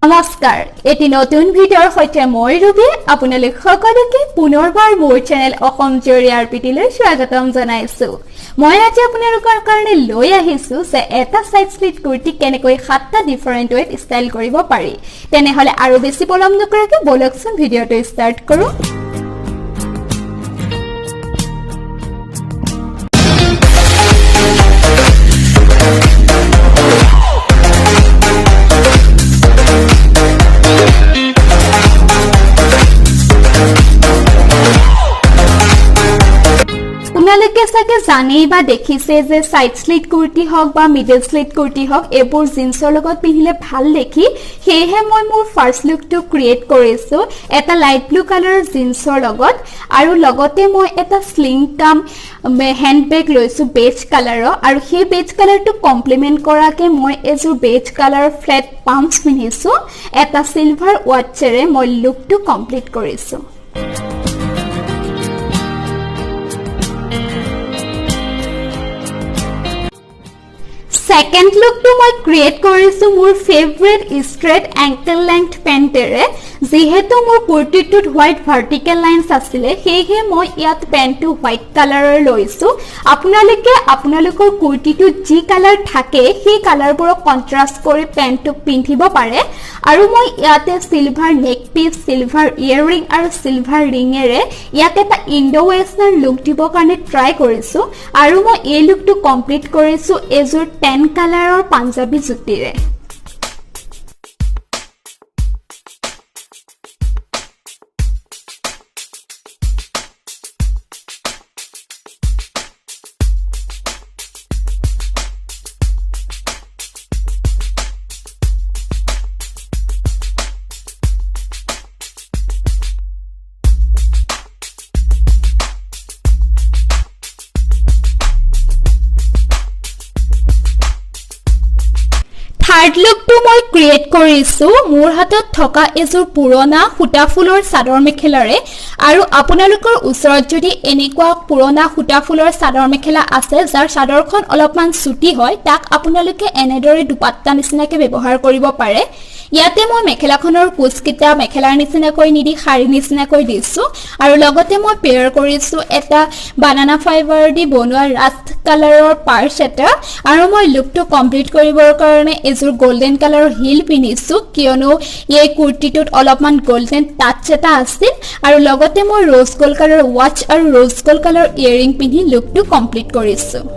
নমস্কাৰ এটি নতুন ভিডিঅ'ৰ সৈতে মই ৰবি আপোনালোক সকলোকে পুনৰবাৰ মোৰ চেনেল assamesevideo স্বাগতম জনাইছো মই আজি আপোনালোকৰ কাৰণে লৈ আহিছো যে এটা সাইড স্লিট কুৰ্তি কেনেকৈ সাতটা ডিফাৰেন্ট ৱেত ষ্টাইল কৰিব পাৰি তেনেহলে আৰু বেছি পলম নকৰাকৈ বলকচোন ভিডিঅ'টো ষ্টাৰ্ট কৰো के जाने बा देखिसे जे साइड स्लिट कुर्ती हक बा मिडल स्लिट कुर्ती हक एबोर जिन्सर लगत पिन्हिले ভাল देखि हेहे মই মোৰ ফাৰ্স্ট লুক টু ক্ৰিয়েট কৰিছো এটা লাইট ব্লু কালাৰ জিন্সৰ লগত আৰু লগতে মই এটা স্লিং কাম হেণ্ডবেগ লৈছো বেজ কালাৰৰ আৰু সেই বেজ কালাৰটো কমপ্লিমেন্ট কৰাকে মই এজোৰ বেজ কালাৰ ফ্লেট পাম্পছ পিন্ধিছো এটা সিলভাৰ ওয়াচেৰে মই লুকটো কমপ্লিট কৰিছো Second look to মই ক্ৰিয়েট কৰিছো মোৰ ফেভাৰিট স্ট্ৰেট এঙ্কেল লেংথ পেন্টেৰে যেহেতু মোৰ কুৰ্তিটোত হোৱাইট ভাৰ্টিকেল লাইনছ আছিল হেহে মই ইয়াত পেন্টটো হোৱাইট কালাৰৰ লৈছো আপোনালোকৰ কুৰ্তিটো যি কালাৰ থাকে সেই কালাৰবোৰক কন্ট্ৰাষ্ট কৰি পেন্টটো পিন্ধিব পাৰে আৰু মই ইয়াতে সিলভাৰ নেক পিস সিলভাৰ ইয়াৰৰিং আৰু সিলভাৰ ৰিঙেৰে ইয়াতে এটা ইণ্ডো ৱেষ্টাৰ্ণ লুক দিব কাৰণে ট্ৰাই কৰিছো আৰু মই এই লুকটো কমপ্লিট কৰিছো এজোৰ tan কালাৰৰ পাঞ্জাবী জুটিৰে Third look to মই ক্ৰিয়েট কৰিছো মোৰ হাতত থকা এজোৰ পুৰণা সুতা ফুলৰ চাদৰ মেখেলাৰে আৰু আপোনালোকৰ ওচৰত যদি এনেকুৱা পুৰণা সুতা ফুলৰ চাদৰ মেখেলা আছে যাৰ চাদৰখন অলপমান চুটি হয় তাক আপোনালোকে এনেদৰে দুপাট্টা নিচিনাকৈ ব্যৱহাৰ কৰিব পাৰে ইয়াতে মই মেখেলাখনৰ কুচকিটা মেখেলাৰ নিচিনাকৈ নিদি শাৰী নিচিনাকৈ দিছো আৰু লগতে মই পেয়াৰ কৰিছো এটা বানানা ফাইবাৰ দি বনোৱা ৰাষ্ট কালাৰৰ পাৰ্চ এটা আৰু মই লুকটো কমপ্লিট কৰিবৰ কাৰণে এজোৰ গোল্ডেন কালাৰৰ হিল পিনিছো কিয়নো এই কুৰ্তিটোত অলপমান গোল্ডেন টাচ এটা আছিল আৰু লগতে মই ৰ'জ গোল্ড কালাৰৰ ওয়াচ আৰু ৰ'জ গোল্ড কালাৰৰ ইয়াৰিং পিনি লুকটো কমপ্লিট কৰিছো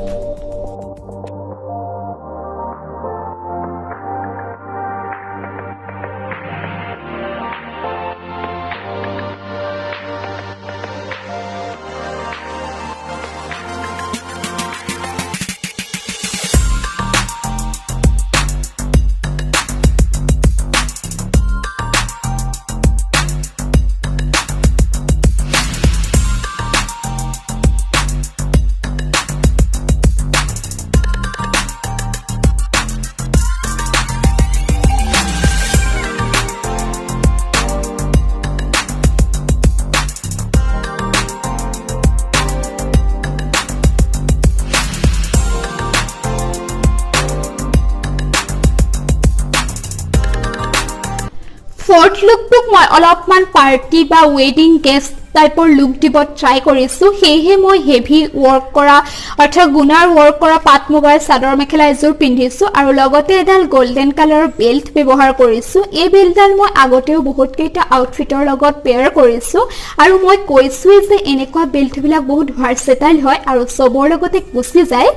Fourth look to মই অলপমান পাৰ্টি বা ওয়েডিং গেস্ট টাইপৰ লুক দিব ট্ৰাই কৰিছো হেহে মই হেভি ওয়াৰ্ক কৰা অৰ্থাৎ গুনাৰ ওয়াৰ্ক কৰা পাট মুগাৰ চাদৰ মেখেলা এজোৰ পিন্ধিছো আৰু লগতে এডাল গোল্ডেন কালাৰৰ বেল্ট ব্যৱহাৰ কৰিছো এই বেল্টডাল মই আগতেও বহুত কেইটা আউটফিটৰ লগত পেয়াৰ কৰিছো আৰু মই কৈছো যে এনেকুৱা বেল্টবিলাক বহুত ভাৰ্সেটাইল হয় আৰু সবৰ লগতে গুচি যায়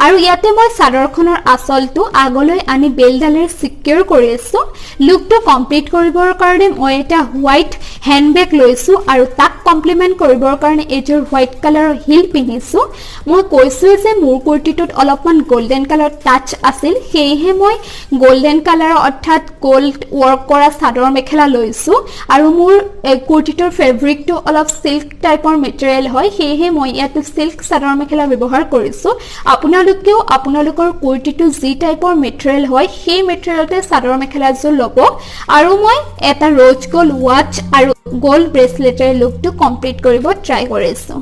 আৰু ইয়াতে মই চাদৰখনৰ আঁচলটো আগলৈ আনি বেল্টডালেৰে সিকিউৰ কৰিছো লুকটো কমপ্লিট কৰিবৰ কাৰণে মই এটা হোৱাইট হেণ্ডবেগ লৈছো আৰু তাক কমপ্লিমেন্ট কৰিবৰ কাৰণে এজোৰ হোৱাইট কালাৰৰ হিল পিন্ধিছো মই কৈছো যে মোৰ কুৰ্তিটোত অলপমান গোল্ডেন কালাৰ টাচ আছিল হেহে মই গোল্ডেন কালাৰ অৰ্থাৎ গোল্ড ওয়াৰ্ক কৰা চাদৰ মেখেলা লৈছো আৰু মোৰ কুৰ্তিটোৰ ফেব্ৰিকটো অলপ সিল্ক টাইপৰ মেটেৰিয়েল হয় হেহে মই ইয়াতে সিল্ক চাদৰ মেখেলা ব্যৱহাৰ কৰিছো আপোনালোকেও আপোনালোকৰ কুৰ্তিটো যি টাইপৰ মেটেৰিয়েল হয় সেই মেটেৰিয়েলতে চাদৰ মেখেলাযোৰ ল'ব আৰু মই এটা ৰ'জ গোল্ড ওয়াচ আৰু গোল্ড ব্ৰেসলেটৰ লুকটো কমপ্লিট কৰিব ট্ৰাই কৰিছো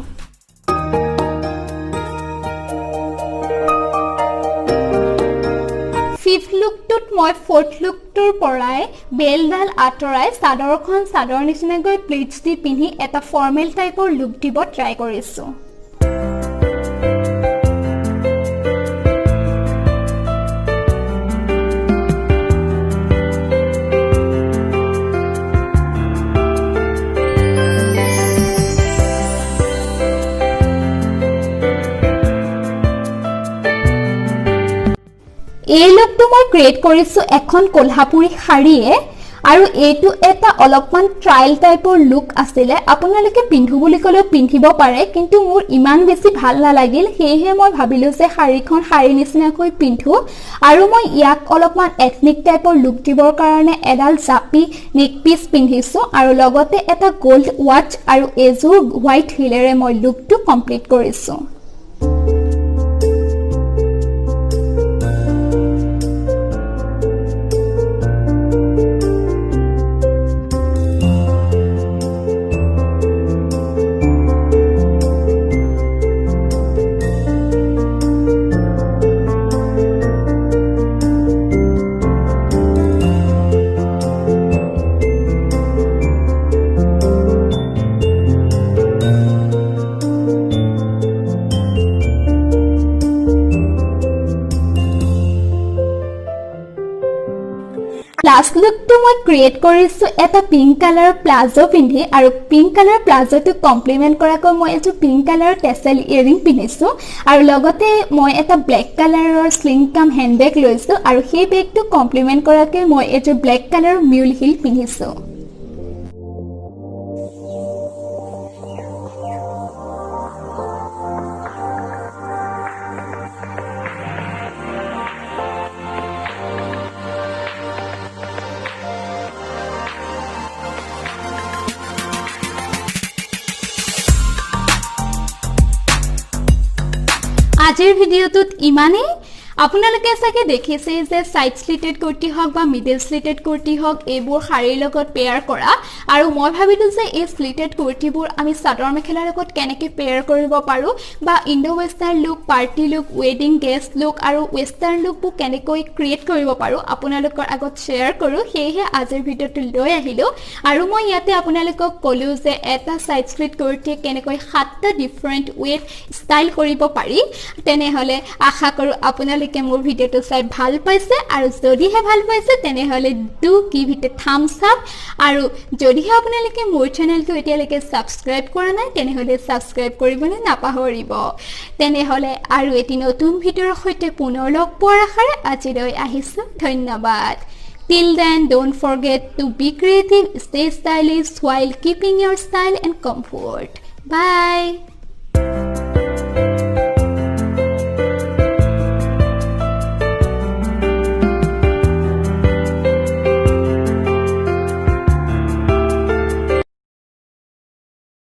ফিফথ লুকটোত মই ফৰ্থ লুকটো লুকটোৰ পৰাই বেলডাল আঁতৰাই চাদৰখন চাদৰ নিচিনাকৈ প্লিটছ দি পিন্ধি এটা ফৰ্মেল টাইপৰ লুক দিব ট্ৰাই কৰিছো এই লুকটো মই ক্ৰিয়েট কৰিছো এখন কোলহাপুৰী শাড়ীয়ে আৰু এইটো এটা অলপমান ট্ৰায়াল টাইপৰ লুক আছিল আপোনালোকে পিন্ধু বুলি ক'লেও পিন্ধিব পাৰে কিন্তু মোৰ ইমান বেছি ভাল নালাগিল হেহে মই ভাবিলো যে শাড়ীখন শাড়ী নিচিনাকৈ পিন্ধু আৰু মই ইয়াক অলপমান এথনিক টাইপৰ লুক দিবৰ কাৰণে এডাল জাপি নেকপিস পিন্ধিছো আৰু লগতে এটা গোল্ড ওৱাচ আৰু এজোৰ হোৱাইট হিলেৰে মই লুকটো কমপ্লিট কৰিছো Last look to মই ক্ৰিয়েট কৰিছো এটা পিংক কালাৰ প্লাজো পিন্ধি আৰু পিংক কালাৰ প্লাজোটো কমপ্লিমেন্ট কৰাকৈ মই এটো পিংক কালাৰ টেসেল ইয়াৰিং পিন্ধিছো আৰু লগতে মই এটা ব্ল্যাক কালাৰৰ স্লিং কাম হেণ্ডবেগ লৈছো আৰু সেই বেগটো কমপ্লিমেন্ট কৰাকৈ মই এটো ব্ল্যাক কালাৰ মিউল হিল পিন্ধিছো আজিৰ ভিডিওটোত ইমানে আপোনালোকে সাকে দেখিছে যে সাইড স্লিটেড কুৰ্তি হক বা মিডল স্লিটেড কুৰ্তি হক এইবোৰ শাৰীৰ লগত পেয়াৰ কৰা আৰু মই ভাবিলো যে এই স্লিটেড কুৰ্তিবোৰ আমি চাদৰ মেখেলাৰ লগত কেনেকৈ পেয়াৰ কৰিব পাৰো বা Indo western look party look wedding guest look আৰু ওয়েষ্টাৰ্ণ লুকবোৰ কেনেকৈ ক্ৰিয়েট কৰিব পাৰো আপোনালোকৰ আগত শেয়াৰ কৰো হেহে আজিৰ ভিডিওটো লৈ আহিলো আৰু মই ইয়াতে আপোনালোকক কলো যে এটা সাইড স্লিট কুৰ্তি কেনেকৈ সাতটা ডিফাৰেন্ট ওয়েট ষ্টাইল কৰিব পাৰি তেনে হলে আশা কৰো আপোনালোকে মোৰ ভিডিওটো চাই ভাল পাইছে আৰু যদিহে ভাল পাইছে তেনে হলে do give it a thumbs up আৰু যদিহে আপোনালোকে মোৰ চেনেলটো এতিয়ালৈকে সাবস্ক্ৰাইব কৰা নাই তেনে হলে সাবস্ক্ৰাইব কৰিবলৈ নাপাহৰিব তেনে হলে আৰু এটি নতুন ভিডিওৰ সৈতে পুনৰ লগ পোৱাৰ আশাৰে আজিলৈ আহিছো ধন্যবাদ Till then, don't forget to be creative, stay stylish while keeping your style and comfort. Bye.